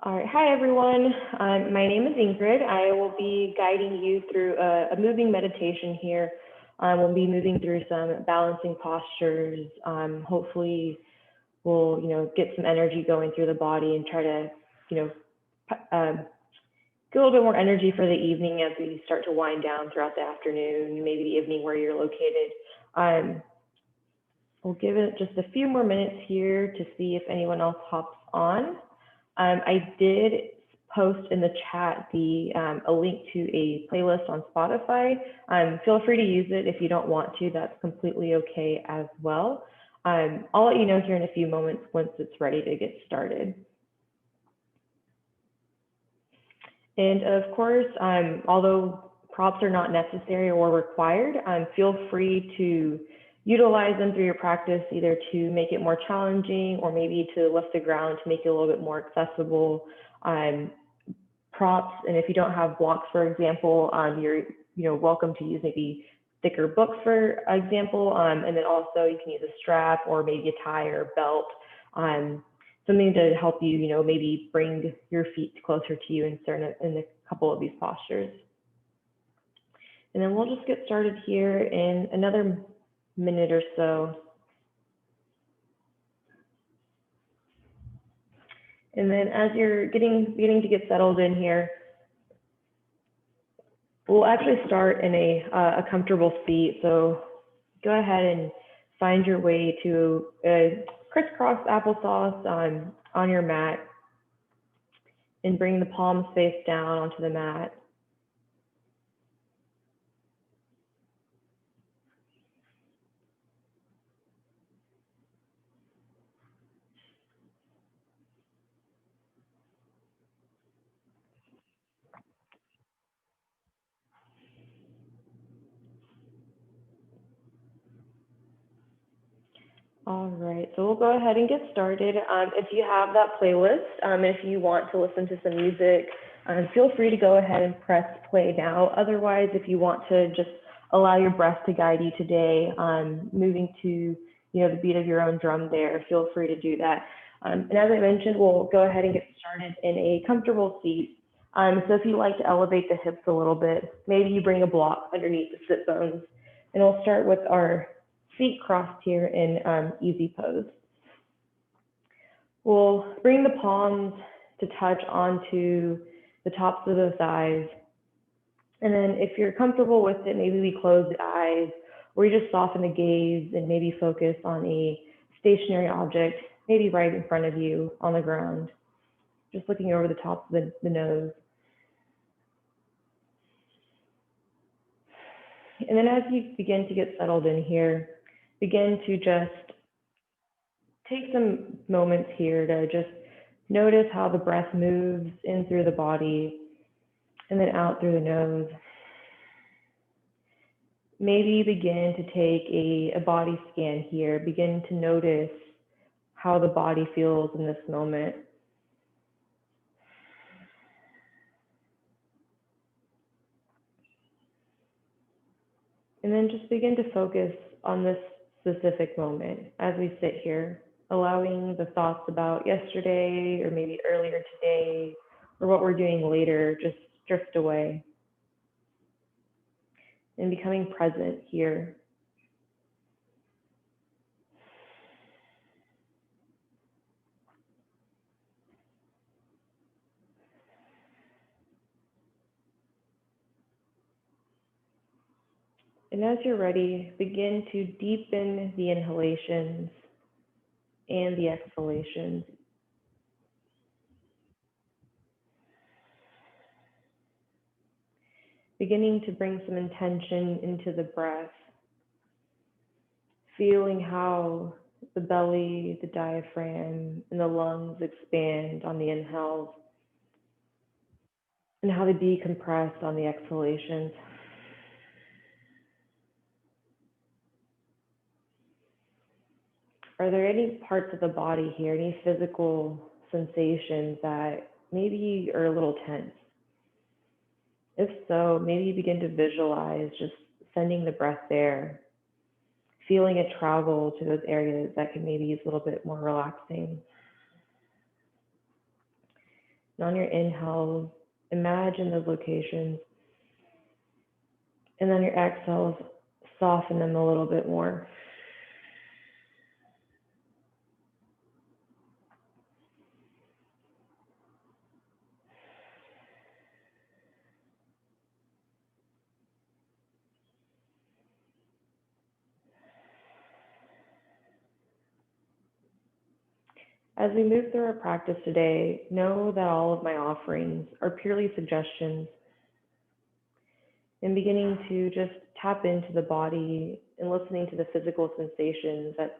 All right, hi everyone. My name is Ingrid. I will be guiding you through a moving meditation here. We'll be moving through some balancing postures. Hopefully, we'll get some energy going through the body and try to, get a little bit more energy for the evening as we start to wind down throughout the afternoon, maybe the evening where you're located. We'll give it just a few more minutes here to see if anyone else hops on. I did post in the chat a link to a playlist on Spotify. Feel free to use it if you don't want to. That's completely okay as well. I'll let you know here in a few moments once it's ready to get started. And of course, although props are not necessary or required, feel free to utilize them through your practice, either to make it more challenging or maybe to lift the ground to make it a little bit more accessible. Props, and if you don't have blocks, for example, you're welcome to use maybe thicker books, for example, and then also you can use a strap or maybe a tie or a belt, something to help you, maybe bring your feet closer to you in a couple of these postures. And then we'll just get started here in another minute or so. And then as you're beginning to get settled in here, we'll actually start in a comfortable seat. So go ahead and find your way to a crisscross applesauce on your mat and bring the palms face down onto the mat. All right, so we'll go ahead and get started. If you have that playlist, if you want to listen to some music, feel free to go ahead and press play now. Otherwise, if you want to just allow your breath to guide you today, moving to the beat of your own drum there, feel free to do that. And as I mentioned, we'll go ahead and get started in a comfortable seat. So if you like to elevate the hips a little bit, maybe you bring a block underneath the sit bones. And we'll start with our feet crossed here in easy pose. We'll bring the palms to touch onto the tops of the thighs. And then if you're comfortable with it, maybe we close the eyes or you just soften the gaze and maybe focus on a stationary object, maybe right in front of you on the ground, just looking over the top of the nose. And then as you begin to get settled in here, begin to just take some moments here to just notice how the breath moves in through the body and then out through the nose. Maybe begin to take a body scan here. Begin to notice how the body feels in this moment. And then just begin to focus on this specific moment as we sit here, allowing the thoughts about yesterday or maybe earlier today or what we're doing later just drift away and becoming present here. And as you're ready, begin to deepen the inhalations and the exhalations. Beginning to bring some intention into the breath, feeling how the belly, the diaphragm, and the lungs expand on the inhales, and how they decompress on the exhalations. Are there any parts of the body here, any physical sensations that maybe are a little tense? If so, maybe you begin to visualize just sending the breath there, feeling it travel to those areas that can maybe use a little bit more relaxing. And on your inhale, imagine those locations. And then your exhales, soften them a little bit more. As we move through our practice today, know that all of my offerings are purely suggestions and beginning to just tap into the body and listening to the physical sensations that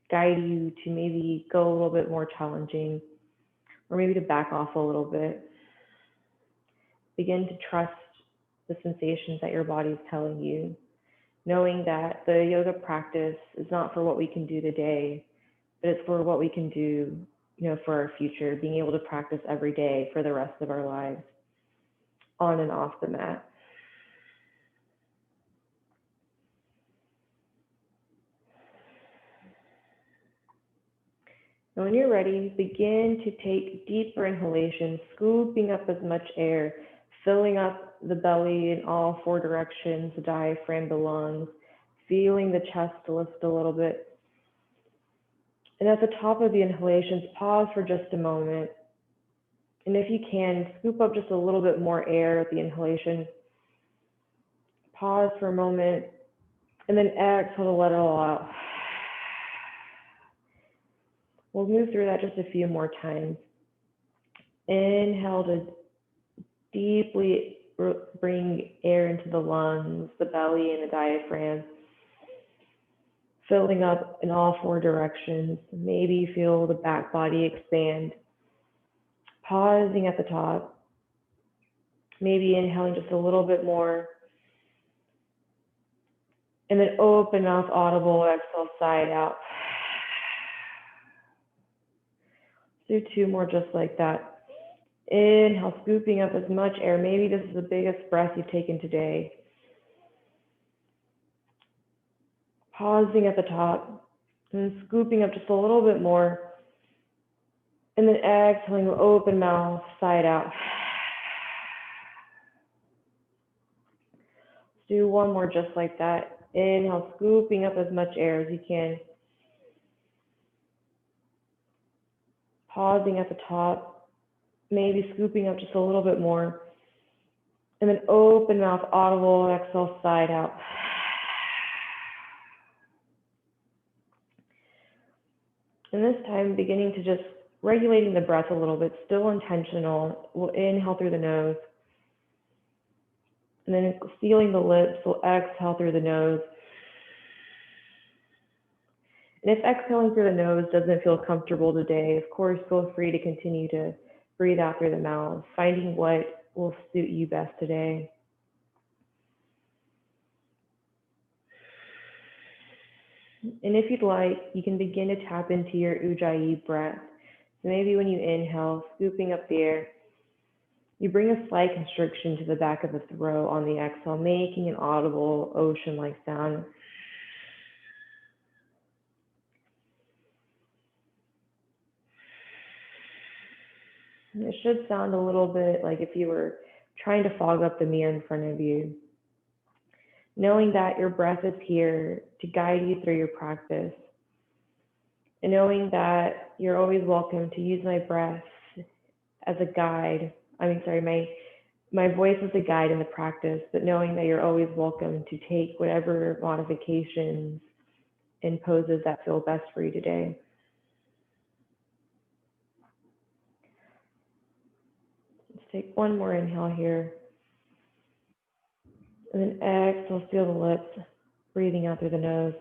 guide you to maybe go a little bit more challenging or maybe to back off a little bit. Begin to trust the sensations that your body is telling you, knowing that the yoga practice is not for what we can do today, but it's for what we can do, for our future, being able to practice every day for the rest of our lives, on and off the mat. And when you're ready, begin to take deeper inhalations, scooping up as much air, filling up the belly in all four directions, the diaphragm, the lungs, feeling the chest lift a little bit. And at the top of the inhalations, pause for just a moment. And if you can, scoop up just a little bit more air at the inhalation. Pause for a moment, and then exhale to let it all out. We'll move through that just a few more times. Inhale to deeply bring air into the lungs, the belly, and the diaphragm, filling up in all four directions. Maybe you feel the back body expand. Pausing at the top, maybe inhaling just a little bit more, and then open mouth, audible, exhale, side out. Do two more just like that. Inhale, scooping up as much air. Maybe this is the biggest breath you've taken today. Pausing at the top and scooping up just a little bit more. And then exhaling, open mouth, side out. Let's do one more just like that. Inhale, scooping up as much air as you can. Pausing at the top, maybe scooping up just a little bit more. And then open mouth, audible, exhale, side out. And this time, beginning to just regulating the breath a little bit, still intentional. We'll inhale through the nose. And then sealing the lips, we'll exhale through the nose. And if exhaling through the nose doesn't feel comfortable today, of course, feel free to continue to breathe out through the mouth, finding what will suit you best today. And if you'd like, you can begin to tap into your Ujjayi breath. So maybe when you inhale, scooping up the air, you bring a slight constriction to the back of the throat on the exhale, making an audible ocean-like sound. And it should sound a little bit like if you were trying to fog up the mirror in front of you. Knowing that your breath is here to guide you through your practice. And knowing that you're always welcome to use my breath as a guide. My voice is a guide in the practice, but knowing that you're always welcome to take whatever modifications and poses that feel best for you today. Let's take one more inhale here. And then exhale, seal the lips, breathing out through the nose.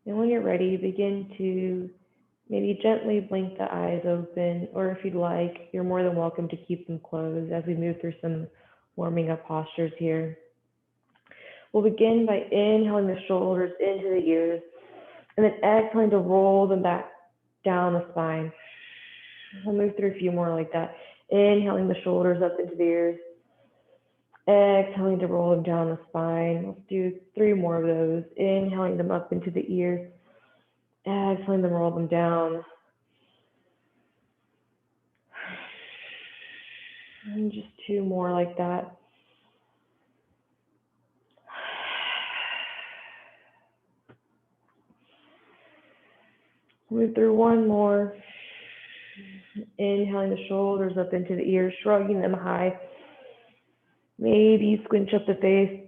And when you're ready, begin to maybe gently blink the eyes open, or if you'd like, you're more than welcome to keep them closed as we move through some warming up postures here. We'll begin by inhaling the shoulders into the ears, and then exhaling to roll them back down the spine. We'll move through a few more like that. Inhaling the shoulders up into the ears, exhaling to roll them down the spine. Let's do 3 more of those. Inhaling them up into the ears, exhaling them, roll them down. And just two more like that. Move through one more. Inhaling the shoulders up into the ears, shrugging them high. Maybe squinch up the face.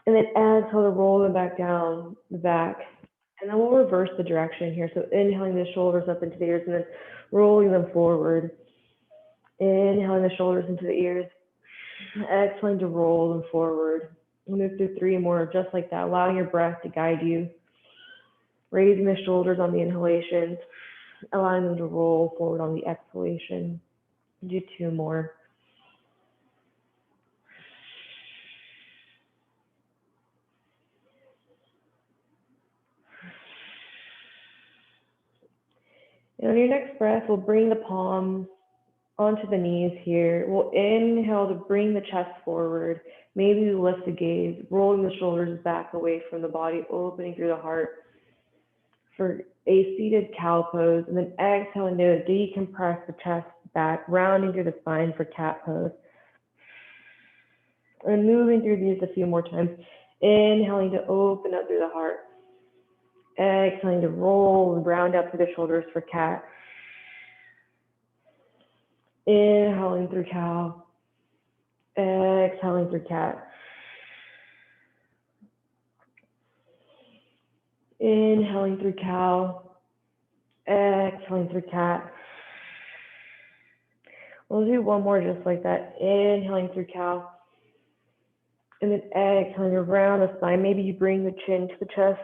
And then exhale to roll them back down the back. And then we'll reverse the direction here. So inhaling the shoulders up into the ears and then rolling them forward. Inhaling the shoulders into the ears. Exhaling to roll them forward. We'll move through three more just like that, allowing your breath to guide you. Raising the shoulders on the inhalation, allowing them to roll forward on the exhalation. Do two more. And on your next breath, we'll bring the palms onto the knees here. We'll inhale to bring the chest forward. Maybe we lift the gaze, rolling the shoulders back away from the body, opening through the heart for a seated cow pose. And then exhaling to decompress the chest back, rounding through the spine for cat pose. And moving through these a few more times. Inhaling to open up through the heart. Exhaling to roll and round up through the shoulders for cat. Inhaling through cow. Exhaling through cat. Inhaling through cow. Exhaling through cat. We'll do one more just like that. Inhaling through cow. And then exhaling around the spine. Maybe you bring the chin to the chest.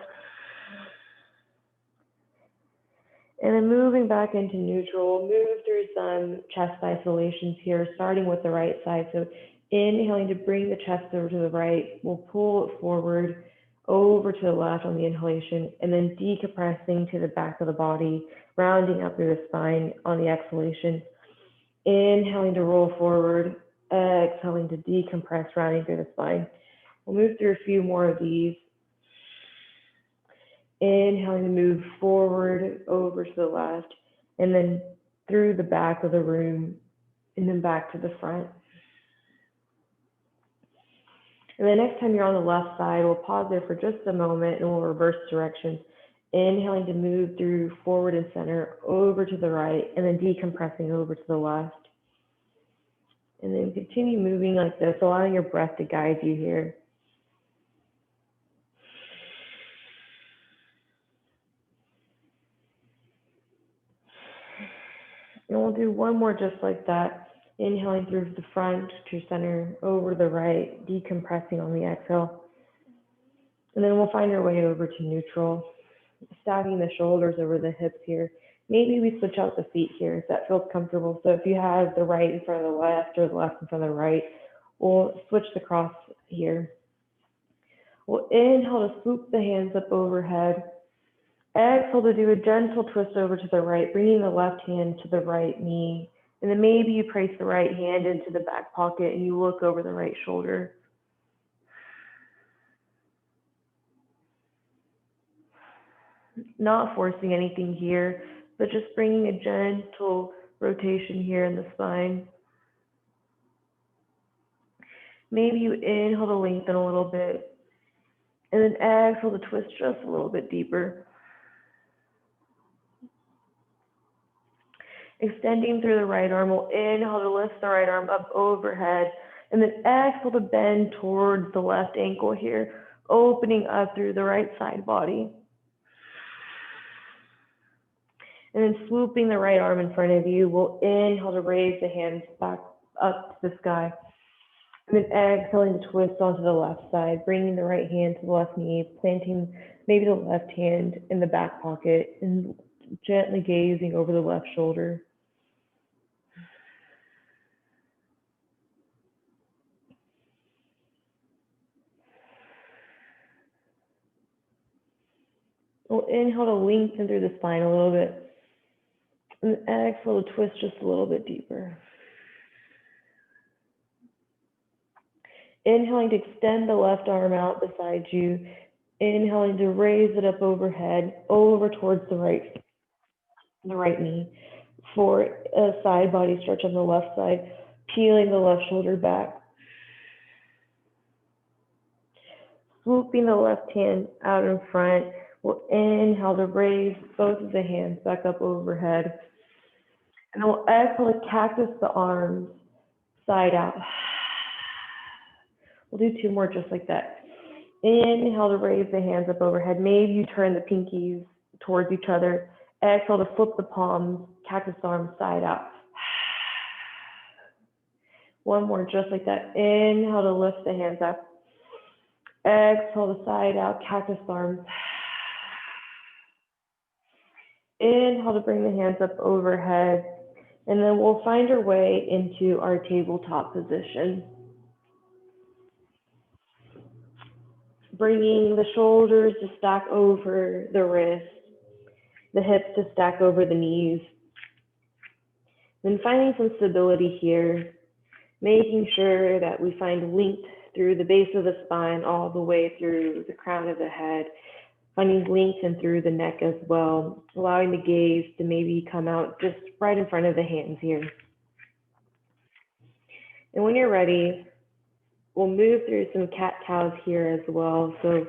And then moving back into neutral, move through some chest isolations here, starting with the right side. So inhaling to bring the chest over to the right, we'll pull it forward, over to the left on the inhalation, and then decompressing to the back of the body, rounding up through the spine on the exhalation. Inhaling to roll forward, exhaling to decompress, rounding through the spine. We'll move through a few more of these. Inhaling to move forward, over to the left, and then through the back of the room, and then back to the front. And the next time you're on the left side, we'll pause there for just a moment and we'll reverse directions. Inhaling to move through forward and center, over to the right, and then decompressing over to the left. And then continue moving like this, allowing your breath to guide you here. And we'll do one more just like that. Inhaling through the front to center, over the right, decompressing on the exhale. And then we'll find our way over to neutral, stacking the shoulders over the hips here. Maybe we switch out the feet here if that feels comfortable. So if you have the right in front of the left or the left in front of the right, we'll switch the cross here. We'll inhale to swoop the hands up overhead. Exhale to do a gentle twist over to the right, bringing the left hand to the right knee. And then maybe you place the right hand into the back pocket and you look over the right shoulder. Not forcing anything here, but just bringing a gentle rotation here in the spine. Maybe you inhale to lengthen a little bit, and then exhale to twist just a little bit deeper. Extending through the right arm, we'll inhale to lift the right arm up overhead, and then exhale to bend towards the left ankle here, opening up through the right side body. And then swooping the right arm in front of you, we'll inhale to raise the hands back up to the sky. And then exhaling to twist onto the left side, bringing the right hand to the left knee, planting maybe the left hand in the back pocket, and gently gazing over the left shoulder. We'll inhale to lengthen through the spine a little bit. And then exhale to twist just a little bit deeper. Inhaling to extend the left arm out beside you. Inhaling to raise it up overhead, over towards the right knee for a side body stretch on the left side. Peeling the left shoulder back. Swooping the left hand out in front. We'll inhale to raise both of the hands back up overhead. And then we'll exhale to cactus the arms side out. We'll do 2 more just like that. Inhale to raise the hands up overhead. Maybe you turn the pinkies towards each other. Exhale to flip the palms, cactus the arms side out. 1 more just like that. Inhale to lift the hands up. Exhale to side out, cactus arms. Inhale to bring the hands up overhead. And then we'll find our way into our tabletop position. Bringing the shoulders to stack over the wrists, the hips to stack over the knees. Then finding some stability here, making sure that we find length through the base of the spine all the way through the crown of the head, finding length and through the neck as well, allowing the gaze to maybe come out just right in front of the hands here. And when you're ready, we'll move through some cat-cows here as well. So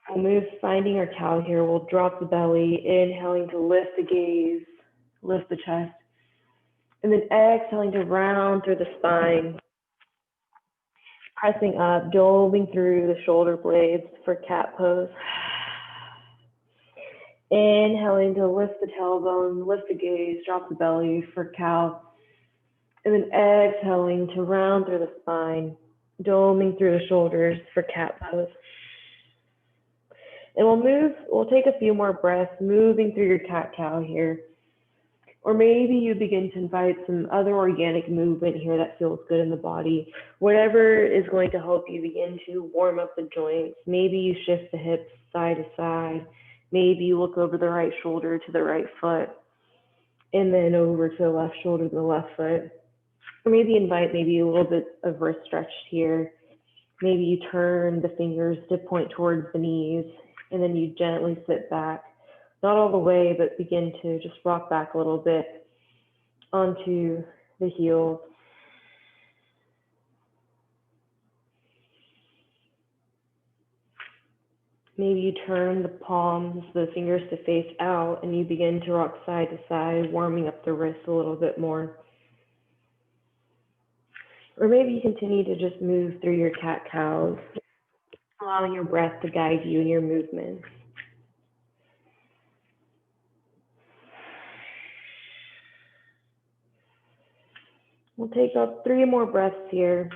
we'll move, finding our cow here. We'll drop the belly, inhaling to lift the gaze, lift the chest, and then exhaling to round through the spine, pressing up, dolbing through the shoulder blades for cat pose. Inhaling to lift the tailbone, lift the gaze, drop the belly for cow. And then exhaling to round through the spine, doming through the shoulders for cat pose. And we'll take a few more breaths, moving through your cat-cow here. Or maybe you begin to invite some other organic movement here that feels good in the body. Whatever is going to help you begin to warm up the joints. Maybe you shift the hips side to side. Maybe you look over the right shoulder to the right foot, and then over to the left shoulder to the left foot. Or maybe invite maybe a little bit of wrist stretch here. Maybe you turn the fingers to point towards the knees, and then you gently sit back. Not all the way, but begin to just rock back a little bit onto the heels. Maybe you turn the palms, the fingers to face out, and you begin to rock side to side, warming up the wrists a little bit more. Or maybe you continue to just move through your cat-cows, allowing your breath to guide you in your movements. We'll take up 3 more breaths here,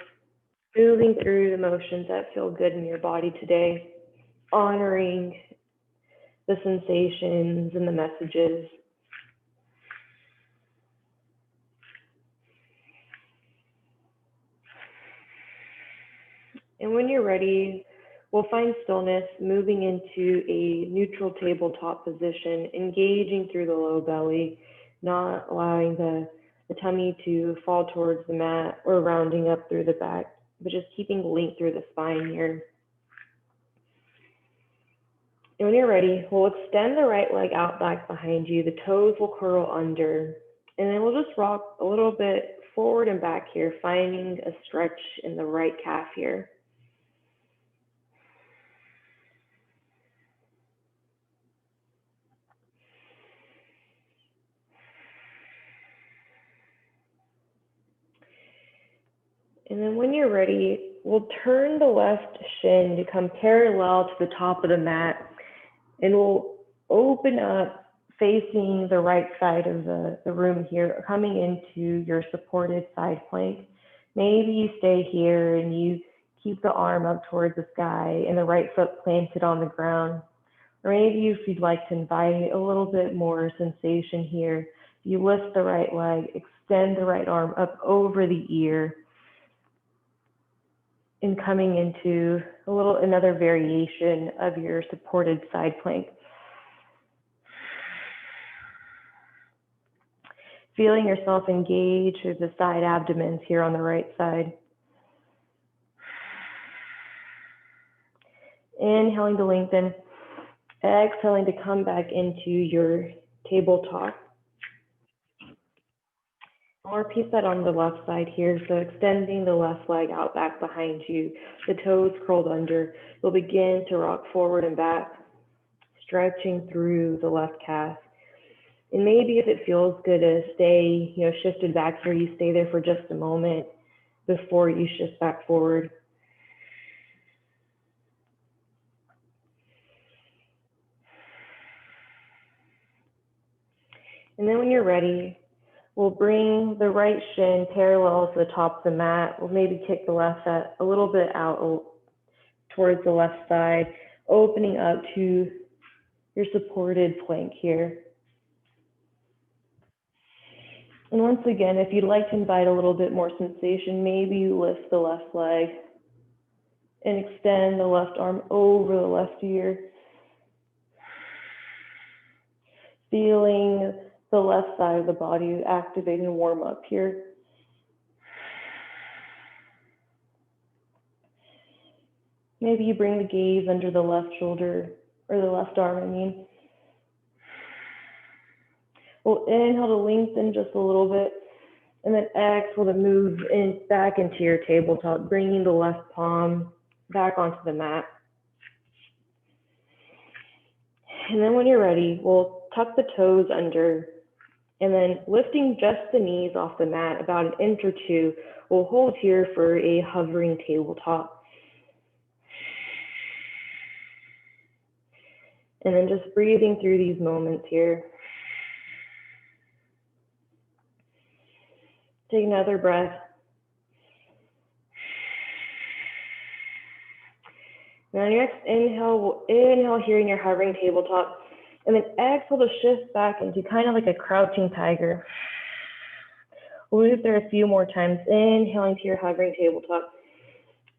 moving through the motions that feel good in your body today, honoring the sensations and the messages. And when you're ready, we'll find stillness, moving into a neutral tabletop position, engaging through the low belly, not allowing the tummy to fall towards the mat or rounding up through the back, but just keeping length through the spine here. And when you're ready, we'll extend the right leg out back behind you. The toes will curl under, and then we'll just rock a little bit forward and back here, finding a stretch in the right calf here. And then when you're ready, we'll turn the left shin to come parallel to the top of the mat, and we'll open up facing the right side of the room here, coming into your supported side plank. Maybe you stay here and you keep the arm up towards the sky and the right foot planted on the ground. Or maybe if you'd like to invite a little bit more sensation here, you lift the right leg, extend the right arm up over the ear, and coming into another variation of your supported side plank. Feeling yourself engage through the side abdomens here on the right side. Inhaling to lengthen, exhaling to come back into your tabletop. I'll repeat that on the left side here. So extending the left leg out back behind you, the toes curled under. You'll begin to rock forward and back, stretching through the left calf. And maybe if it feels good to stay, shifted back here, you stay there for just a moment before you shift back forward. And then when you're ready, we'll bring the right shin parallel to the top of the mat. We'll maybe kick the left foot a little bit out towards the left side, opening up to your supported plank here. And once again, if you'd like to invite a little bit more sensation, maybe you lift the left leg and extend the left arm over the left ear. Feeling the left side of the body activate and warm up here. Maybe you bring the gaze under the left shoulder, or the left arm, I mean. We'll inhale to lengthen just a little bit, and then exhale to move back into your tabletop, bringing the left palm back onto the mat. And then when you're ready, we'll tuck the toes under, and then lifting just the knees off the mat about an inch or two, we'll hold here for a hovering tabletop. And then just breathing through these moments here. Take another breath. Now on your next inhale, we'll inhale here in your hovering tabletop, and then exhale to shift back into kind of like a crouching tiger. We'll move there a few more times, inhaling to your hovering tabletop,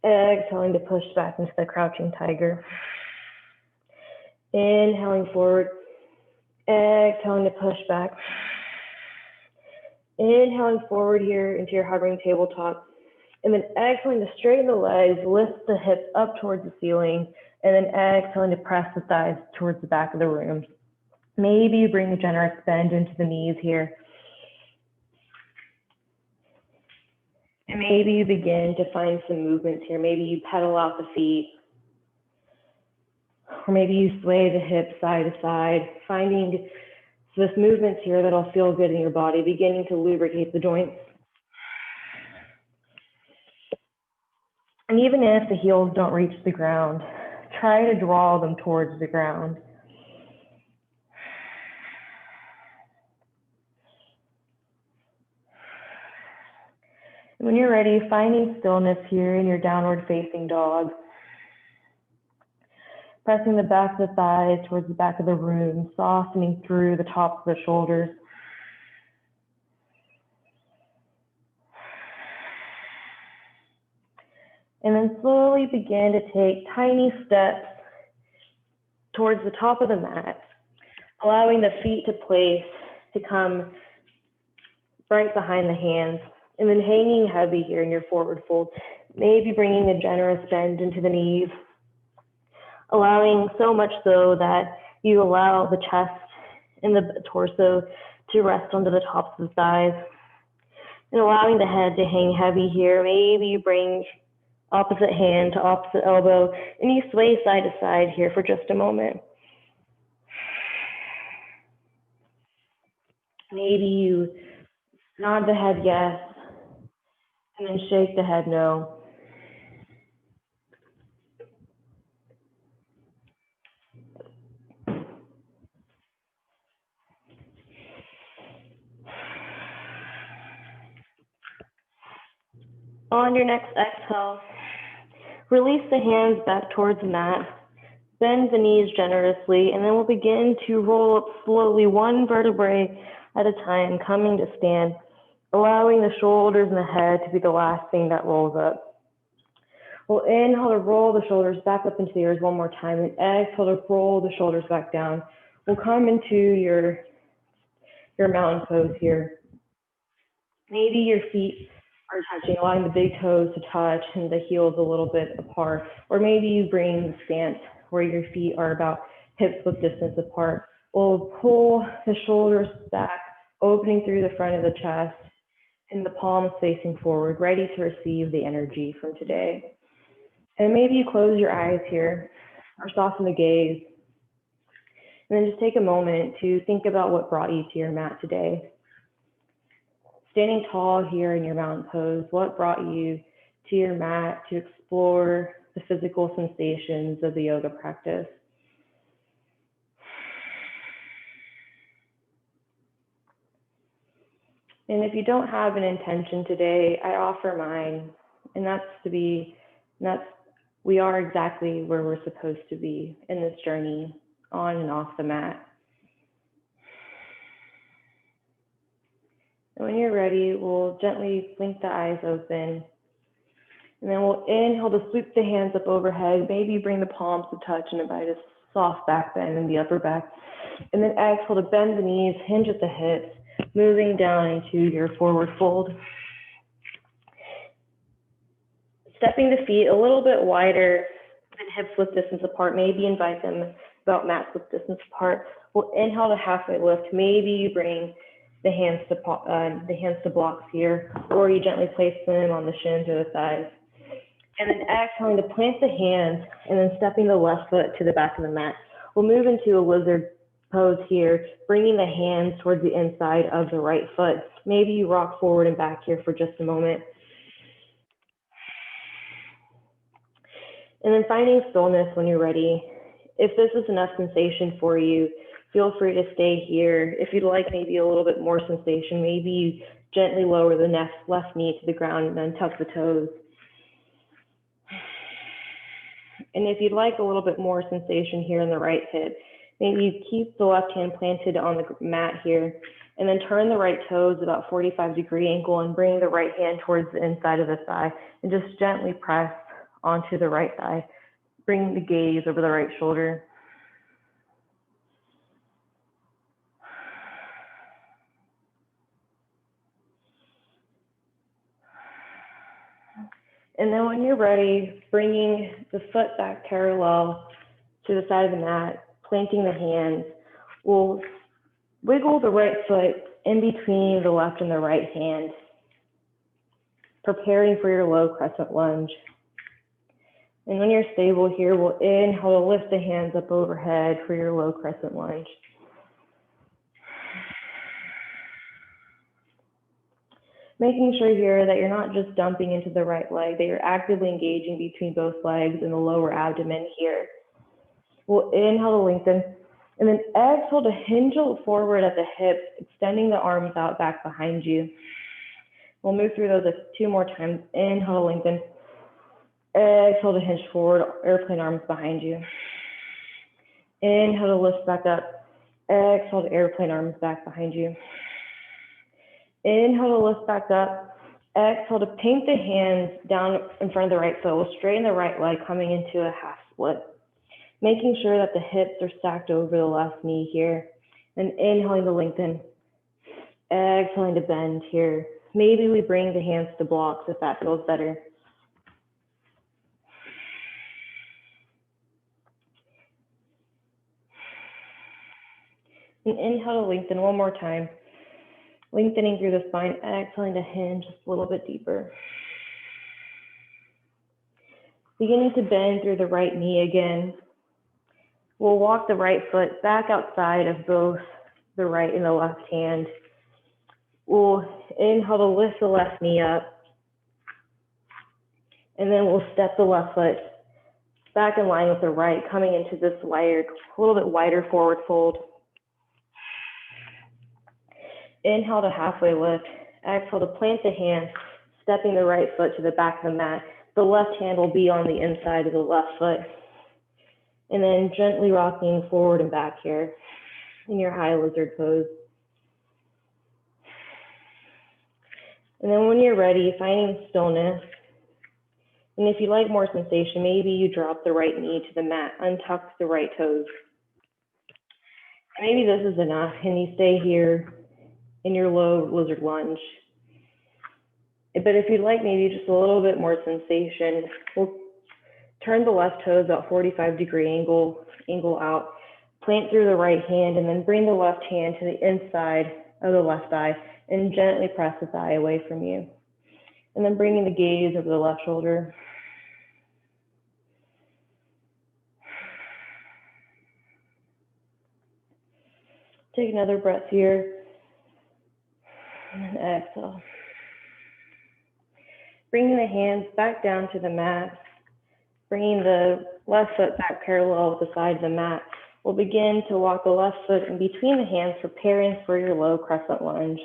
exhaling to push back into the crouching tiger. Inhaling forward, exhaling to push back. Inhaling forward here into your hovering tabletop, and then exhaling to straighten the legs, lift the hips up towards the ceiling, and then exhaling to press the thighs towards the back of the room. Maybe you bring a generous bend into the knees here. And maybe you begin to find some movements here. Maybe you pedal out the feet, or maybe you sway the hips side to side, finding this movements here that'll feel good in your body, beginning to lubricate the joints. And even if the heels don't reach the ground, try to draw them towards the ground. When you're ready, finding stillness here in your downward facing dog. Pressing the back of the thighs towards the back of the room, softening through the tops of the shoulders. And then slowly begin to take tiny steps towards the top of the mat, allowing the feet to place, to come right behind the hands, and then hanging heavy here in your forward fold, maybe bringing a generous bend into the knees, allowing so much so that you allow the chest and the torso to rest onto the tops of the thighs, and allowing the head to hang heavy here. Maybe you bring opposite hand to opposite elbow, and you sway side to side here for just a moment. Maybe you nod the head yes, and then shake the head no. On your next exhale, release the hands back towards the mat, bend the knees generously, and then we'll begin to roll up slowly, one vertebrae at a time, coming to stand, allowing the shoulders and the head to be the last thing that rolls up. We'll inhale to roll the shoulders back up into the ears one more time, and exhale to roll the shoulders back down. We'll come into your mountain pose here. Maybe your feet are touching, allowing the big toes to touch and the heels a little bit apart. Or maybe you bring the stance where your feet are about hip-width distance apart. We'll pull the shoulders back, opening through the front of the chest. and the palms facing forward, ready to receive the energy from today. And maybe you close your eyes here or soften the gaze. And then just take a moment to think about what brought you to your mat today. Standing tall here in your mountain pose, what brought you to your mat to explore the physical sensations of the yoga practice? And if you don't have an intention today, I offer mine, and we are exactly where we're supposed to be in this journey, on and off the mat. And when you're ready, we'll gently blink the eyes open. And then we'll inhale to sweep the hands up overhead. Maybe bring the palms to touch and invite a soft back bend in the upper back. And then exhale to bend the knees, hinge at the hips, moving down into your forward fold. Stepping the feet a little bit wider than hips width distance apart. Maybe invite them about mat width distance apart. We'll inhale to halfway lift. Maybe you bring the hands to blocks here, or you gently place them on the shins or the thighs. And then exhaling to plant the hands and then stepping the left foot to the back of the mat. We'll move into a lizard pose here, bringing the hands towards the inside of the right foot. Maybe you rock forward and back here for just a moment. And then finding stillness when you're ready. If this is enough sensation for you, feel free to stay here. If you'd like maybe a little bit more sensation, maybe you gently lower the left knee to the ground and then tuck the toes. And if you'd like a little bit more sensation here in the right hip, maybe you keep the left hand planted on the mat here, and then turn the right toes about 45-degree angle and bring the right hand towards the inside of the thigh, and just gently press onto the right thigh. Bring the gaze over the right shoulder. And then when you're ready, bringing the foot back parallel to the side of the mat, planting the hands, we'll wiggle the right foot in between the left and the right hand, preparing for your low crescent lunge. And when you're stable here, we'll inhale to lift the hands up overhead for your low crescent lunge. Making sure here that you're not just dumping into the right leg, that you're actively engaging between both legs and the lower abdomen here. We'll inhale to lengthen, and then exhale to hinge forward at the hips, extending the arms out back behind you. We'll move through those 2 more times. Inhale to lengthen. Exhale to hinge forward, airplane arms behind you. Inhale to lift back up. Exhale to airplane arms back behind you. Inhale to lift back up. Exhale to paint the hands down in front of the right foot. We'll straighten the right leg, coming into a half split. Making sure that the hips are stacked over the left knee here. And inhaling to lengthen. Exhaling to bend here. Maybe we bring the hands to blocks if that feels better. And inhale to lengthen one more time. Lengthening through the spine, exhaling to hinge just a little bit deeper. Beginning to bend through the right knee again. We'll walk the right foot back outside of both the right and the left hand. We'll inhale to lift the left knee up. And then we'll step the left foot back in line with the right, coming into this a little bit wider forward fold. Inhale to halfway lift. Exhale to plant the hand, stepping the right foot to the back of the mat. The left hand will be on the inside of the left foot. And then gently rocking forward and back here in your high lizard pose. And then when you're ready, finding stillness. And if you like more sensation, maybe you drop the right knee to the mat, untuck the right toes. Maybe this is enough, and you stay here in your low lizard lunge. But if you'd like maybe just a little bit more sensation, we'll turn the left toes about 45-degree angle out, plant through the right hand, and then bring the left hand to the inside of the left thigh, and gently press the thigh away from you. And then bringing the gaze over the left shoulder. Take another breath here, and then exhale. Bringing the hands back down to the mat, bringing the left foot back parallel with the side of the mat. We'll begin to walk the left foot in between the hands, preparing for your low crescent lunge.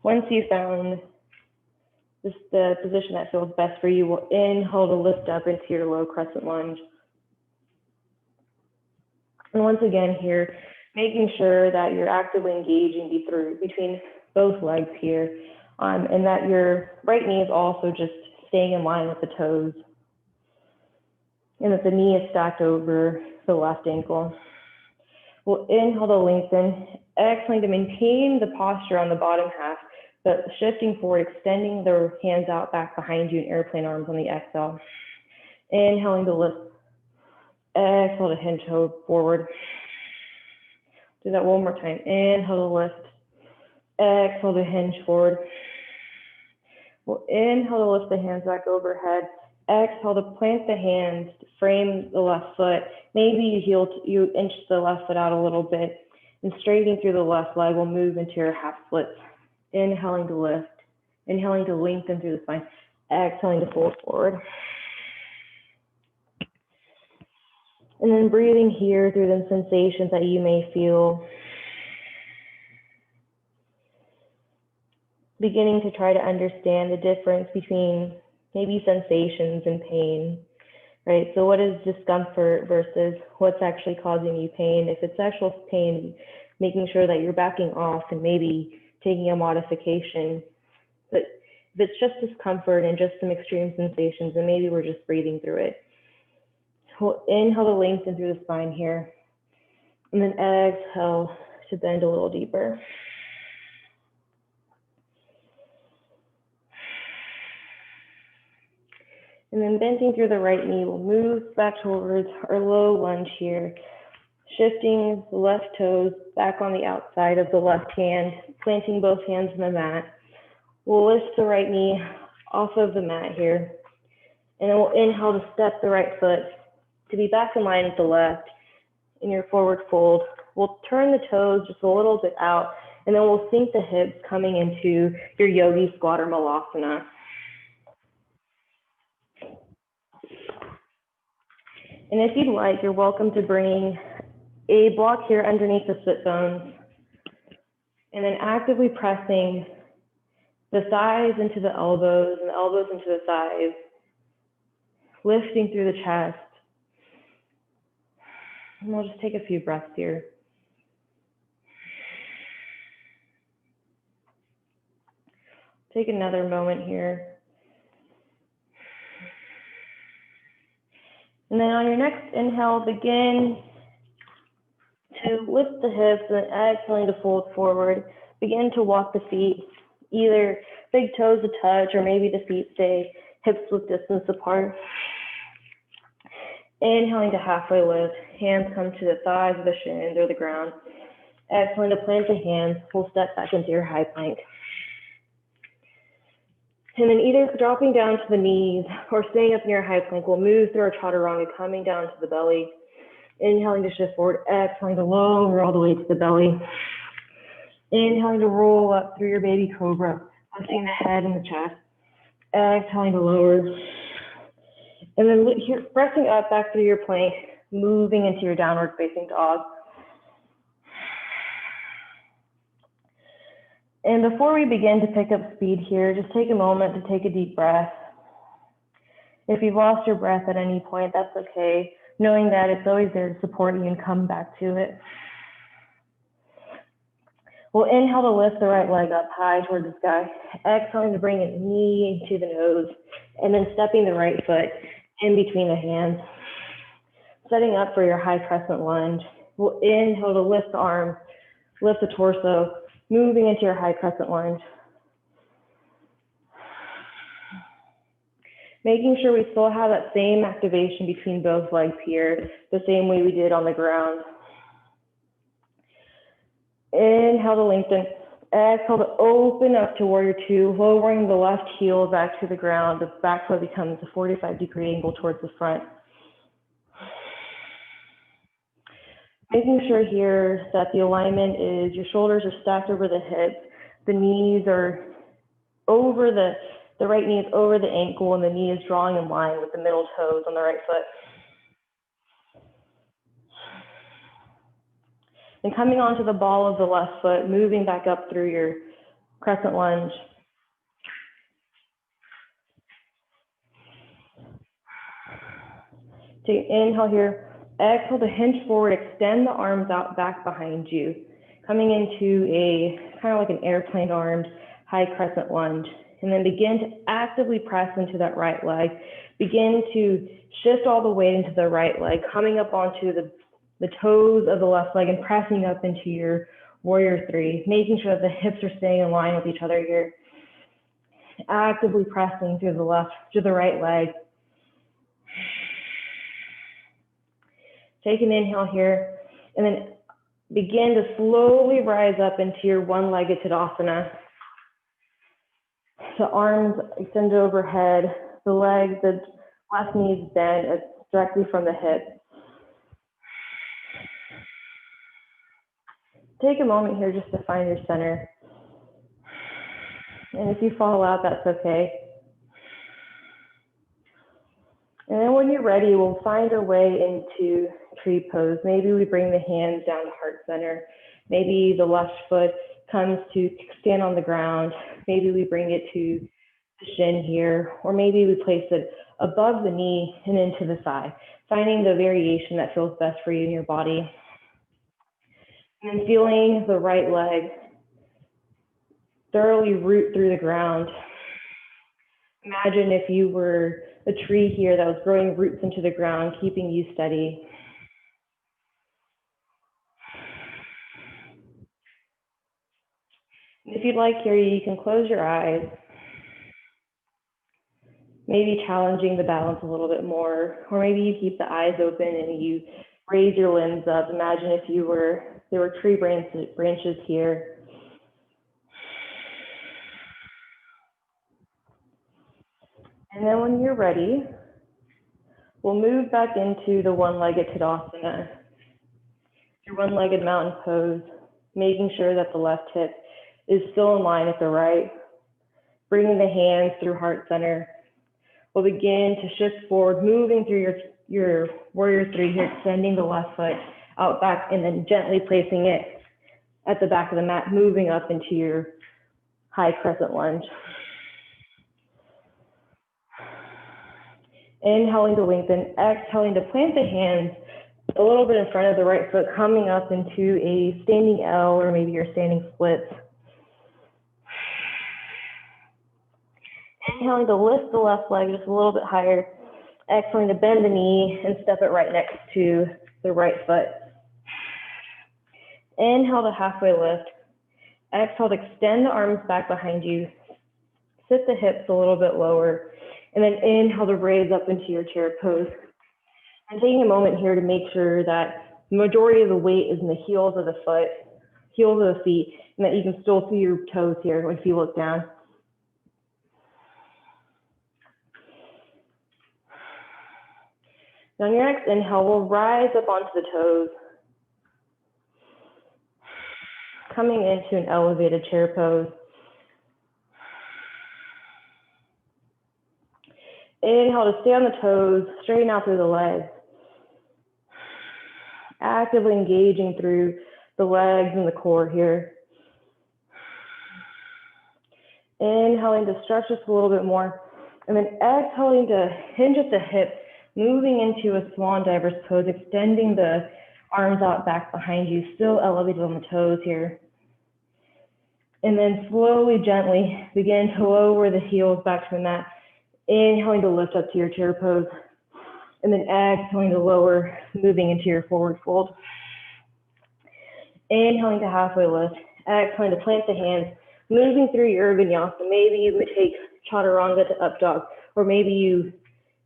Once you've found the position that feels best for you, we'll inhale to lift up into your low crescent lunge. And once again here, making sure that you're actively engaging between both legs here, and that your right knee is also just staying in line with the toes, and that the knee is stacked over the left ankle. We'll inhale to lengthen, exhaling to maintain the posture on the bottom half, but shifting forward, extending the hands out back behind you in airplane arms on the exhale. Inhaling to lift, exhale to hinge forward. Do that one more time. Inhale to lift, exhale to hinge forward. We'll inhale to lift the hands back overhead. Exhale to plant the hands, frame the left foot. Maybe you inch the left foot out a little bit, and straightening through the left leg, we'll move into your half splits. Inhaling to lift, inhaling to lengthen through the spine, exhaling to fold forward. And then breathing here through the sensations that you may feel. Beginning to try to understand the difference between maybe sensations and pain, right? So what is discomfort versus what's actually causing you pain? If it's actual pain, making sure that you're backing off and maybe taking a modification. But if it's just discomfort and just some extreme sensations, then maybe we're just breathing through it. We'll inhale to lengthen through the spine here, and then exhale to bend a little deeper. And then bending through the right knee, we'll move back towards our low lunge here, shifting the left toes back on the outside of the left hand, planting both hands on the mat. We'll lift the right knee off of the mat here, and then we'll inhale to step the right foot to be back in line with the left in your forward fold. We'll turn the toes just a little bit out, and then we'll sink the hips coming into your yogi squat or malasana. And if you'd like, you're welcome to bring a block here underneath the sit bones, and then actively pressing the thighs into the elbows and the elbows into the thighs, lifting through the chest. And we'll just take a few breaths here. Take another moment here. And then on your next inhale, begin to lift the hips and exhaling to fold forward. Begin to walk the feet, either big toes to touch or maybe the feet stay hips width distance apart. Inhaling to halfway lift, hands come to the thighs or the shins or the ground. Exhaling to plant the hands, we'll step back into your high plank. And then either dropping down to the knees or staying up in your high plank, we'll move through our chaturanga, coming down to the belly. Inhaling to shift forward, exhaling to lower all the way to the belly. Inhaling to roll up through your baby cobra, lifting the head and the chest. Exhaling to lower. And then here, pressing up back through your plank, moving into your downward facing dog. And before we begin to pick up speed here, just take a moment to take a deep breath. If you've lost your breath at any point, that's okay, knowing that it's always there to support you and come back to it. We'll inhale to lift the right leg up high towards the sky, exhaling to bring a knee to the nose, and then stepping the right foot in between the hands, setting up for your high crescent lunge. We'll inhale to lift the arms, lift the torso, moving into your high crescent lunge. Making sure we still have that same activation between both legs here, the same way we did on the ground. Inhale to lengthen, Exhale to open up to warrior two, lowering the left heel back to the ground. The back foot becomes a 45-degree angle towards the front. Making sure here that the alignment is your shoulders are stacked over the hips, the knees are over the right knee is over the ankle, and the knee is drawing in line with the middle toes on the right foot. And coming onto the ball of the left foot, moving back up through your crescent lunge. Take an inhale here. Exhale to hinge forward, extend the arms out back behind you. Coming into a kind of like an airplane armed high crescent lunge. And then begin to actively press into that right leg. Begin to shift all the weight into the right leg, coming up onto the toes of the left leg and pressing up into your warrior three, making sure that the hips are staying in line with each other here. Actively pressing through the right leg. Take an inhale here, and then begin to slowly rise up into your one-legged Tadasana. The arms extended overhead, the left knee is bent directly from the hip. Take a moment here just to find your center. And if you fall out, that's okay. And then when you're ready, we'll find our way into tree pose. Maybe we bring the hands down to heart center. Maybe the left foot comes to stand on the ground. Maybe we bring it to the shin here, or maybe we place it above the knee and into the thigh, finding the variation that feels best for you in your body. And then feeling the right leg thoroughly root through the ground. Imagine if you were a tree here that was growing roots into the ground, keeping you steady. And if you'd like here, you can close your eyes, maybe challenging the balance a little bit more, or maybe you keep the eyes open and you raise your limbs up. Imagine if there were tree branches here. And then when you're ready, we'll move back into the one-legged Tadasana, your one-legged mountain pose, making sure that the left hip is still in line with the right. Bringing the hands through heart center. We'll begin to shift forward, moving through your warrior three here, extending the left foot out back and then gently placing it at the back of the mat, moving up into your high crescent lunge. Inhaling to lengthen, exhaling to plant the hands a little bit in front of the right foot, coming up into a standing L or maybe your standing splits. Inhaling to lift the left leg just a little bit higher. Exhaling to bend the knee and step it right next to the right foot. Inhale to halfway lift. Exhale to extend the arms back behind you. Sit the hips a little bit lower. And then inhale to raise up into your chair pose. I'm taking a moment here to make sure that the majority of the weight is in the heels of the feet, and that you can still see your toes here if you look down. Now on your next inhale, we'll rise up onto the toes, coming into an elevated chair pose. Inhale to stay on the toes, straighten out through the legs. Actively engaging through the legs and the core here. Inhaling to stretch just a little bit more. And then exhaling to hinge at the hip, moving into a swan diver's pose, extending the arms out back behind you, still elevated on the toes here. And then slowly, gently begin to lower the heels back to the mat. Inhaling to lift up to your chair pose, and then exhaling to lower, moving into your forward fold. Inhaling to halfway lift, exhaling to plant the hands, moving through your vinyasa. Maybe you would take chaturanga to up dog, or maybe you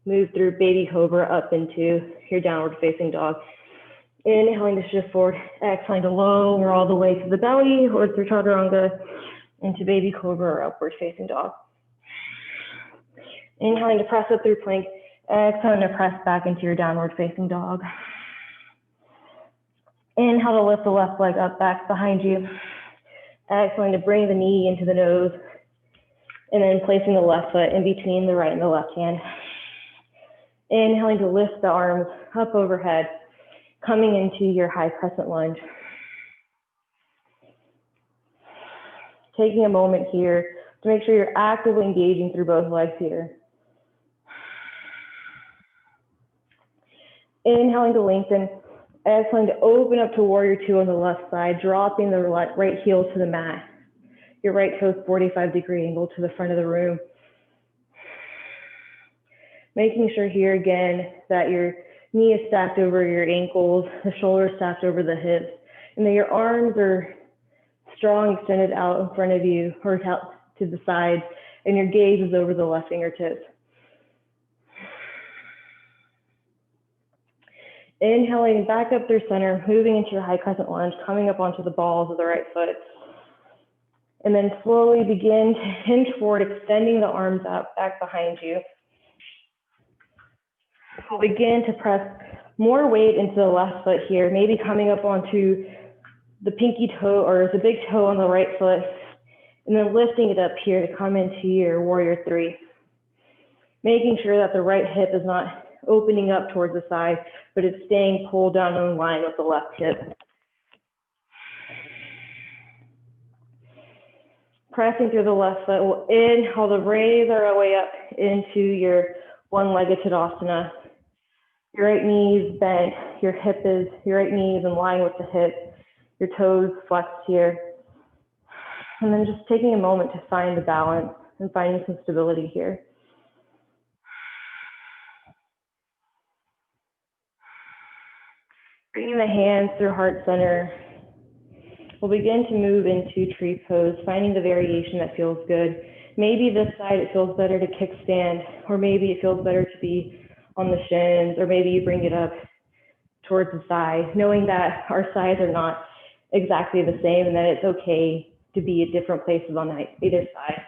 move through baby cobra up into your downward facing dog. Inhaling to shift forward, exhaling to lower all the way to the belly or through chaturanga into baby cobra or upward facing dog. Inhaling to press up through plank, exhaling to press back into your downward facing dog. Inhale to lift the left leg up, back behind you. Exhaling to bring the knee into the nose, and then placing the left foot in between the right and the left hand. Inhaling to lift the arms up overhead, coming into your high crescent lunge. Taking a moment here to make sure you're actively engaging through both legs here. Inhaling to lengthen, exhaling to open up to warrior two on the left side, dropping the right heel to the mat. Your right toes 45-degree angle to the front of the room. Making sure here again that your knee is stacked over your ankles, the shoulders stacked over the hips, and that your arms are strong, extended out in front of you or out to the sides, and your gaze is over the left fingertips. Inhaling back up through center, moving into your high crescent lunge, coming up onto the balls of the right foot. And then slowly begin to hinge forward, extending the arms out back behind you. We'll begin to press more weight into the left foot here, maybe coming up onto the pinky toe or the big toe on the right foot, and then lifting it up here to come into your warrior three. Making sure that the right hip is not opening up towards the side, but it's staying pulled down in line with the left hip. Pressing through the left foot, we'll inhale to raise our way up into your one-legged Tadasana. Your right knee is bent, your right knee is in line with the hip, your toes flexed here. And then just taking a moment to find the balance and finding some stability here. Bringing the hands through heart center. We'll begin to move into tree pose, finding the variation that feels good. Maybe this side it feels better to kickstand, or maybe it feels better to be on the shins, or maybe you bring it up towards the side, knowing that our sides are not exactly the same and that it's okay to be at different places on either side.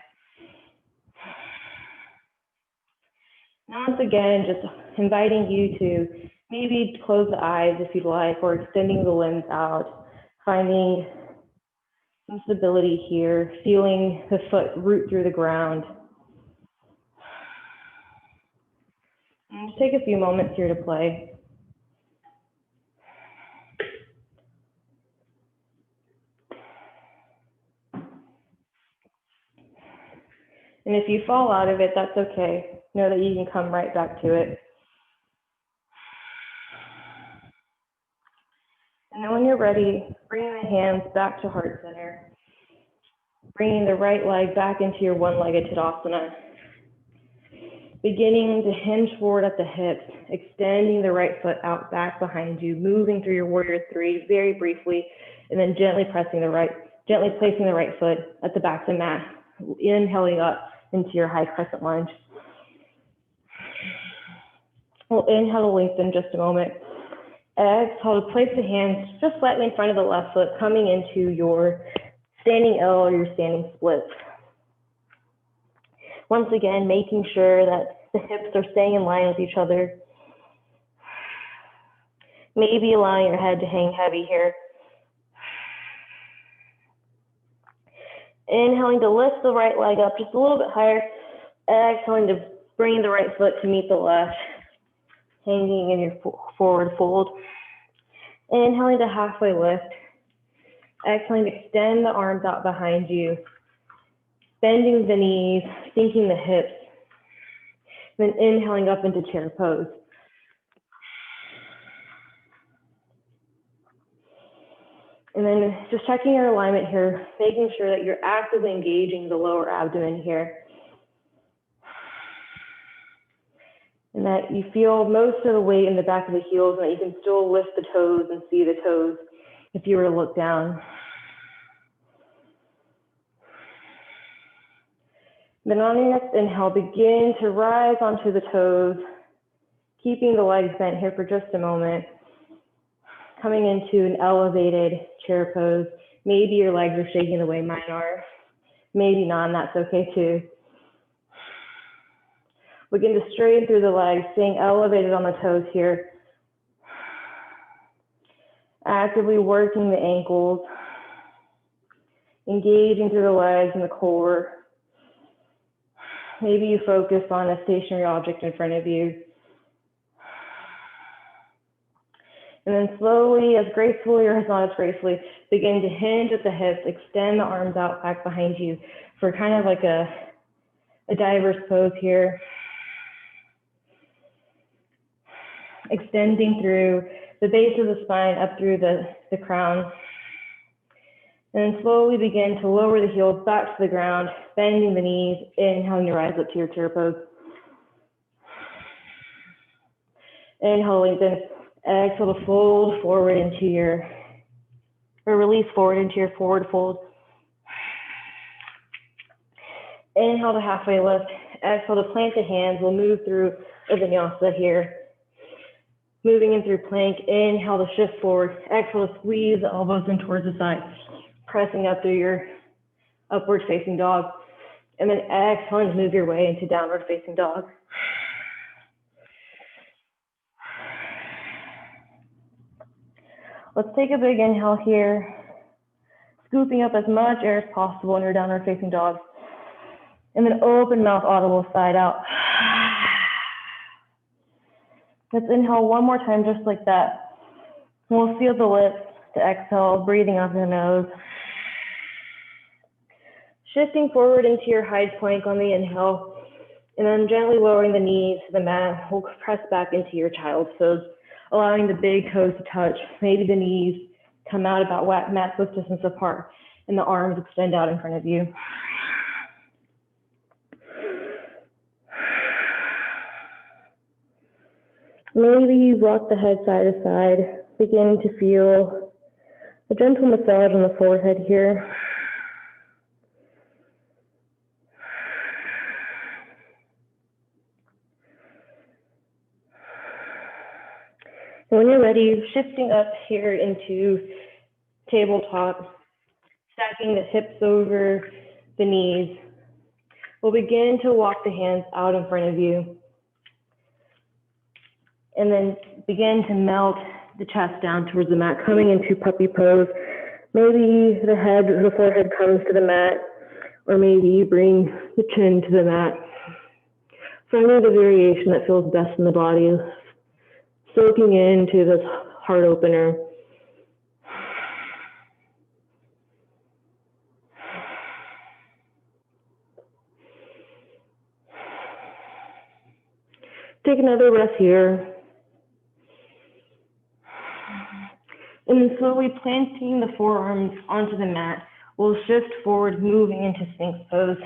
Once again, just inviting you to maybe close the eyes if you'd like, or extending the limbs out, finding some stability here, feeling the foot root through the ground. And just take a few moments here to play. And if you fall out of it, that's okay. Know that you can come right back to it. And then when you're ready, bring the hands back to heart center. Bringing the right leg back into your one-legged Tadasana. Beginning to hinge forward at the hips, extending the right foot out back behind you, moving through your warrior three very briefly, and then gently placing the right foot at the back of the mat, inhaling up into your high crescent lunge. We'll inhale to lengthen just a moment. Exhale to place the hands just slightly in front of the left foot, coming into your standing L or your standing split. Once again, making sure that the hips are staying in line with each other. Maybe allowing your head to hang heavy here. Inhaling to lift the right leg up just a little bit higher. Exhaling to bring the right foot to meet the left, hanging in your forward fold. Inhaling to halfway lift. Exhaling to extend the arms out behind you. Bending the knees, sinking the hips. Then inhaling up into chair pose. And then just checking your alignment here, making sure that you're actively engaging the lower abdomen here. And that you feel most of the weight in the back of the heels, and that you can still lift the toes and see the toes if you were to look down. Then on your next inhale, begin to rise onto the toes, keeping the legs bent here for just a moment. coming into an elevated chair pose. Maybe your legs are shaking the way mine are. Maybe not, and that's okay too. Begin to straighten through the legs, staying elevated on the toes here. Actively working the ankles, engaging through the legs and the core. Maybe you focus on a stationary object in front of you. And then slowly, as gracefully or as not as gracefully, begin to hinge at the hips, extend the arms out back behind you for kind of like a diverse pose here. Extending through the base of the spine up through the crown. And then slowly begin to lower the heels back to the ground, bending the knees, inhaling to rise up to your chair pose. Inhale, lengthen. Exhale to fold forward into your, or release forward into your forward fold. Inhale to halfway lift. Exhale to plant the hands. We'll move through a vinyasa here. Moving in through plank. Inhale to shift forward. Exhale to squeeze the elbows in towards the side. Pressing up through your upward facing dog. And then exhale to move your way into downward facing dog. Let's take a big inhale here, scooping up as much air as possible in your downward facing dog. And then open mouth, audible side out. Let's inhale one more time just like that. We'll seal the lips to exhale, breathing out the nose. Shifting forward into your high plank on the inhale, and then gently lowering the knees to the mat. We'll press back into your child's pose, allowing the big toes to touch. Maybe the knees come out about mat width distance apart, and the arms extend out in front of you. Maybe you rock the head side to side, beginning to feel a gentle massage on the forehead here. And when you're ready, shifting up here into tabletop, stacking the hips over the knees. We'll begin to walk the hands out in front of you. And then begin to melt the chest down towards the mat, coming into puppy pose. Maybe the forehead comes to the mat, or maybe you bring the chin to the mat. Finding the variation that feels best in the body, soaking into this heart opener. Take another breath here. And then slowly planting the forearms onto the mat, we'll shift forward, moving into Sphinx pose.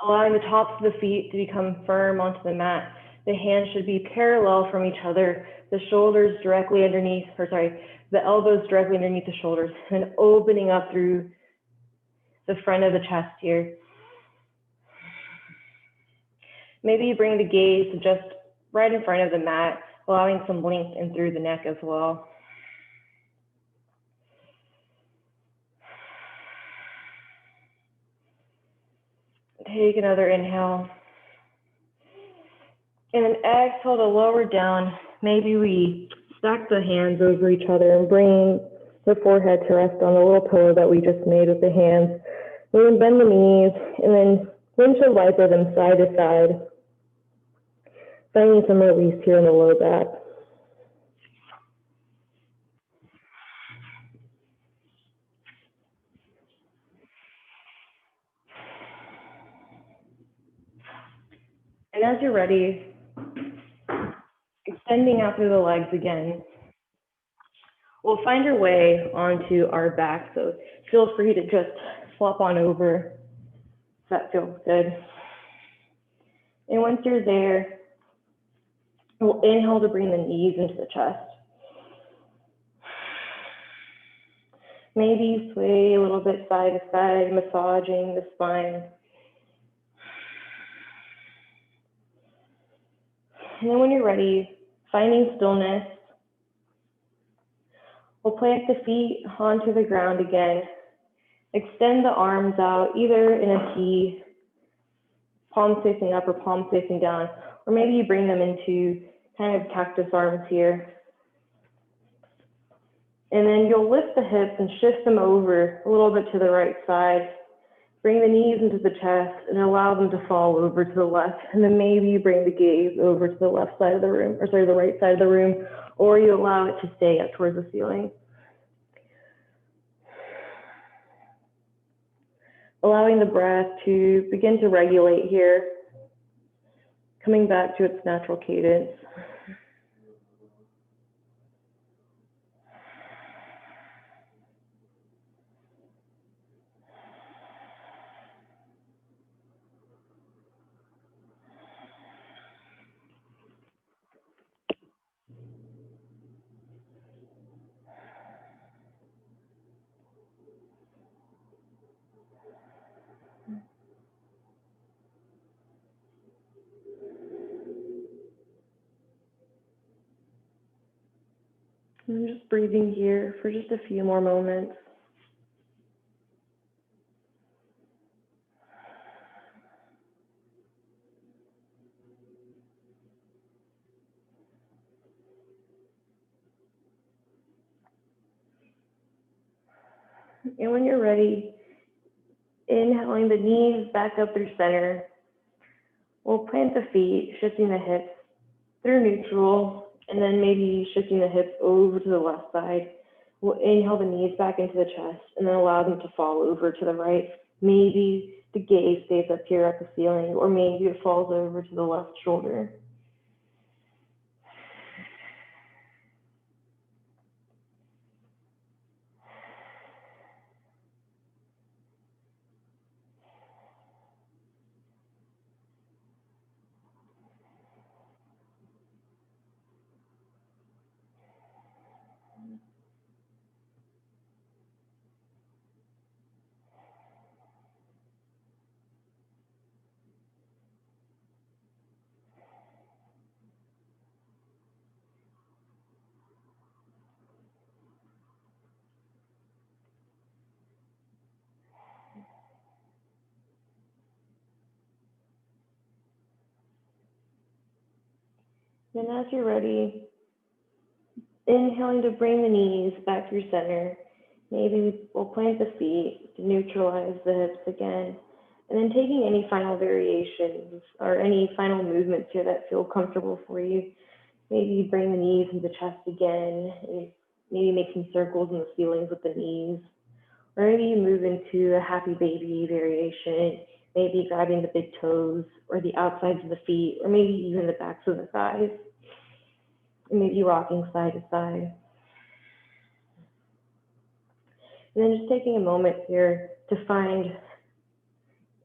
Allowing the tops of the feet to become firm onto the mat. The hands should be parallel from each other, the shoulders directly underneath, the elbows directly underneath the shoulders, and opening up through the front of the chest here. Maybe you bring the gaze just right in front of the mat, allowing some length in through the neck as well. Take another inhale. And then exhale to lower down. Maybe we stack the hands over each other and bring the forehead to rest on the little pillow that we just made with the hands. And then bend the knees and then windshield wiper them side to side. Finding some release here in the low back. And as you're ready, extending out through the legs again, we'll find our way onto our back. So feel free to just flop on over if that feels good. And once you're there, we'll inhale to bring the knees into the chest. Maybe sway a little bit side to side, massaging the spine. And then when you're ready, finding stillness, We'll plant the feet onto the ground again. Extend the arms out, either in a T, palms facing up or palms facing down, or maybe you bring them into kind of cactus arms here. And then you'll lift the hips and shift them over a little bit to the right side. Bring the knees into the chest and allow them to fall over to the left. And then maybe you bring the gaze over to the left side of the room, or sorry, the right side of the room, or you allow it to stay up towards the ceiling. Allowing the breath to begin to regulate here, coming back to its natural cadence. I'm just breathing here for just a few more moments. And when you're ready, inhaling the knees back up through center. We'll plant the feet, shifting the hips through neutral, and then maybe shifting the hips over to the left side. We'll inhale the knees back into the chest and then allow them to fall over to the right. Maybe the gaze stays up here at the ceiling, or maybe it falls over to the left shoulder. Then as you're ready, inhaling to bring the knees back through center. Maybe we'll plant the feet to neutralize the hips again. And then taking any final variations or any final movements here that feel comfortable for you. Maybe bring the knees into the chest again, and maybe make some circles in the ceilings with the knees. Or maybe you move into a happy baby variation, maybe grabbing the big toes or the outsides of the feet, or maybe even the backs of the thighs. And maybe rocking side to side. And then just taking a moment here to find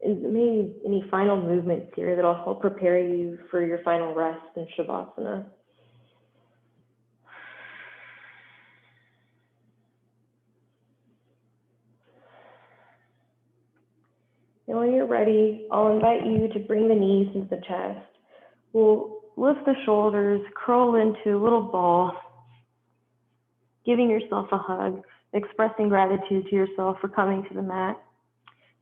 maybe any final movements here that'll help prepare you for your final rest in Shavasana. And when you're ready, I'll invite you to bring the knees into the chest. We'll lift the shoulders, curl into a little ball, giving yourself a hug, expressing gratitude to yourself for coming to the mat.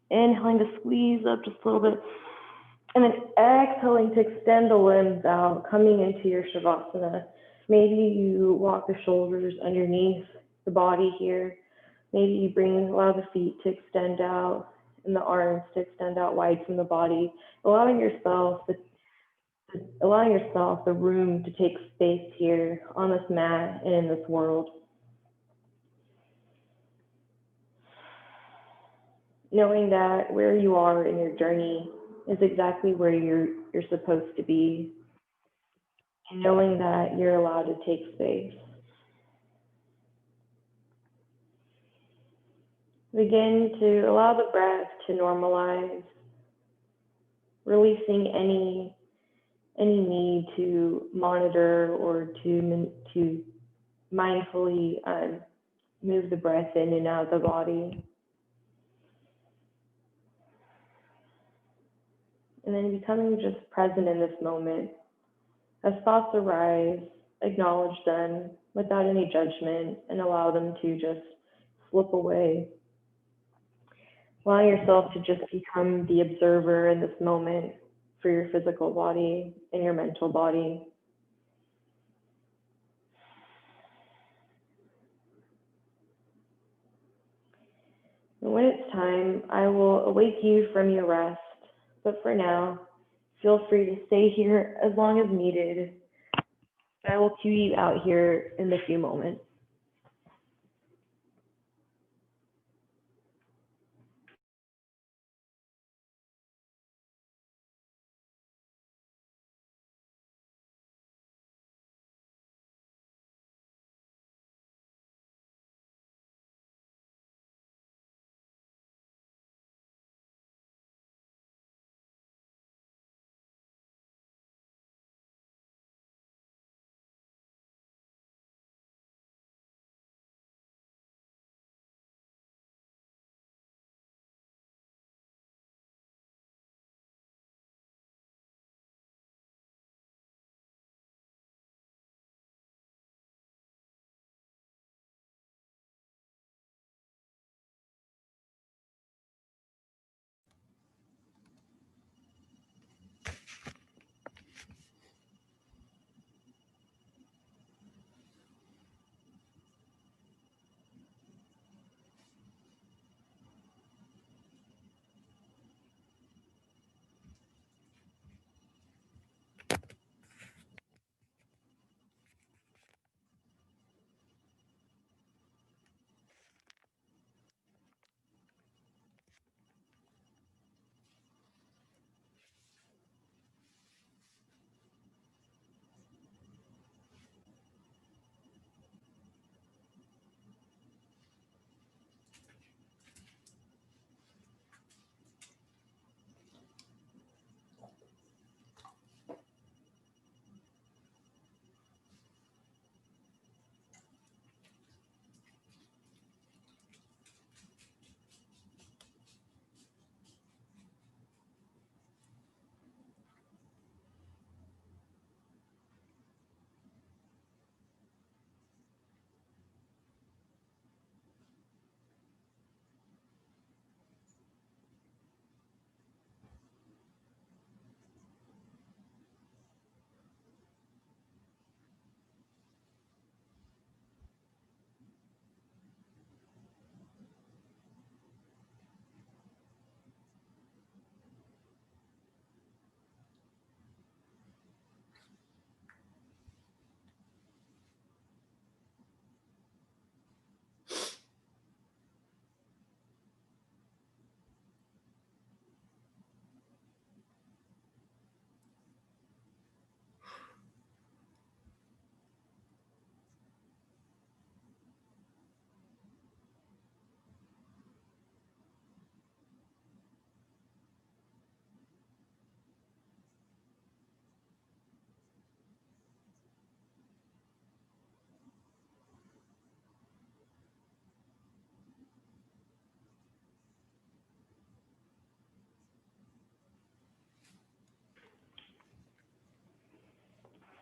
Inhaling to squeeze up just a little bit, and then exhaling to extend the limbs out, coming into your Shavasana. Maybe you walk the shoulders underneath the body here. Maybe you allow the feet to extend out and the arms to extend out wide from the body, allowing yourself the room to take space here on this mat and in this world. Knowing that where you are in your journey is exactly where you're supposed to be, and knowing that you're allowed to take space. Begin to allow the breath to normalize, releasing any need to monitor or to mindfully move the breath in and out of the body. And then becoming just present in this moment. As thoughts arise, acknowledge them, without any judgment, and allow them to just slip away. Allow yourself to just become the observer in this moment for your physical body and your mental body. And when it's time, I will awake you from your rest. But for now, feel free to stay here as long as needed. I will cue you out here in a few moments.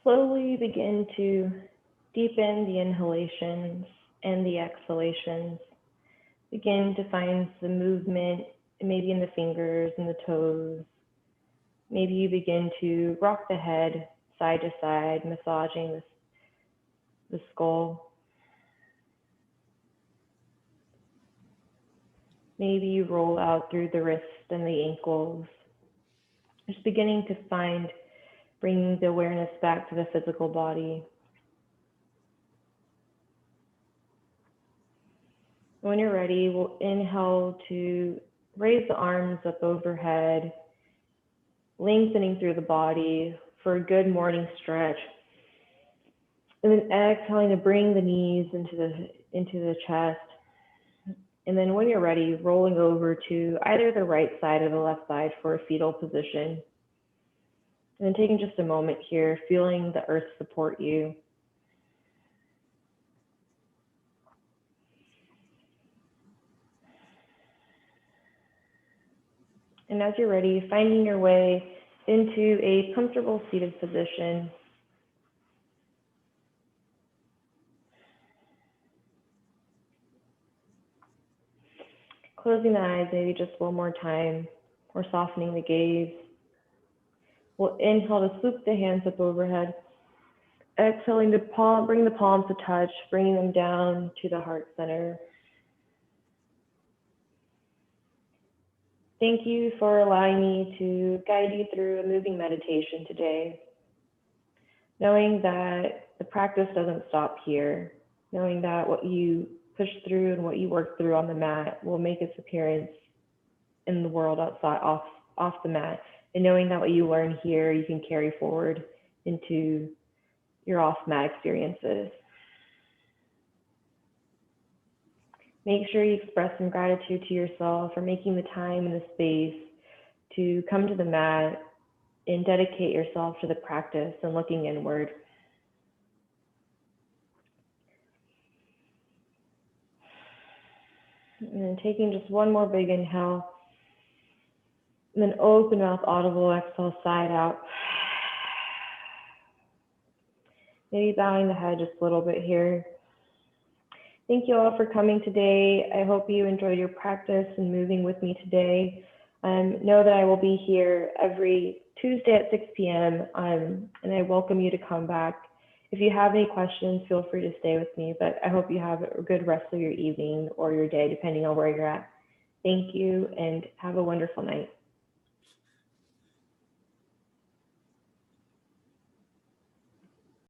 Slowly begin to deepen the inhalations and the exhalations. Begin to find some movement, maybe in the fingers and the toes. Maybe you begin to rock the head side to side, massaging the skull. Maybe you roll out through the wrists and the ankles. Just beginning to find, bringing the awareness back to the physical body. When you're ready, we'll inhale to raise the arms up overhead, lengthening through the body for a good morning stretch. And then exhaling to bring the knees into the chest. And then when you're ready, rolling over to either the right side or the left side for a fetal position. And then taking just a moment here, feeling the earth support you. And as you're ready, finding your way into a comfortable seated position. Closing the eyes maybe just one more time, or softening the gaze. We'll inhale to swoop the hands up overhead. Exhaling to bring the palms to touch, bringing them down to the heart center. Thank you for allowing me to guide you through a moving meditation today. Knowing that the practice doesn't stop here, knowing that what you push through and what you work through on the mat will make its appearance in the world outside, off the mat, and knowing that what you learn here, you can carry forward into your off-mat experiences. Make sure you express some gratitude to yourself for making the time and the space to come to the mat and dedicate yourself to the practice and looking inward. And taking just one more big inhale, and then open mouth, audible exhale, side out. Maybe bowing the head just a little bit here. Thank you all for coming today. I hope you enjoyed your practice and moving with me today. Know that I will be here every Tuesday at 6 p.m. And I welcome you to come back. If you have any questions, feel free to stay with me, but I hope you have a good rest of your evening or your day, depending on where you're at. Thank you and have a wonderful night.